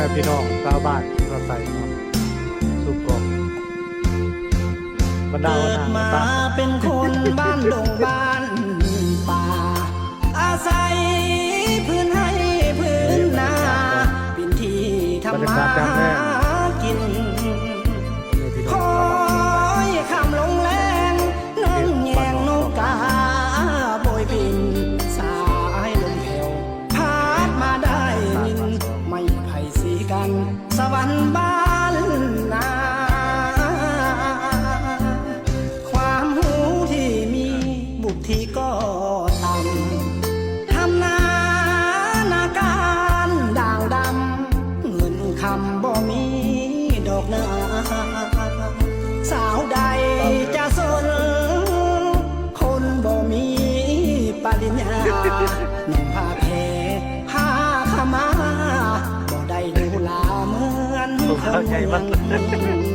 ม่พี่น้องชาวบ้านเราใส่สุกกองบรรดา เกิ ว ด นา มา ตา เป็นคนบ้านดงบ้านป่าอาศัยพื้นให้พื้นนาเป็นที่ทำมาหากินคอยข้ามลงแรงน้องแยงนกกาโบยบินสายลมแผ่วพัดมาได้ยินไม่ไผ่สีกันสวรรค์บ้านนาความหูที่มีบุตรที่ก็ต่ำทำนาการด่างดำเงินคำบ่มีดอกนาสาวใดจะสนคนบ่มีปริญญาหนุ่มผ้าแพรผ้าขาวมาบ่ได้ดูลาเหมือนเขาเมือง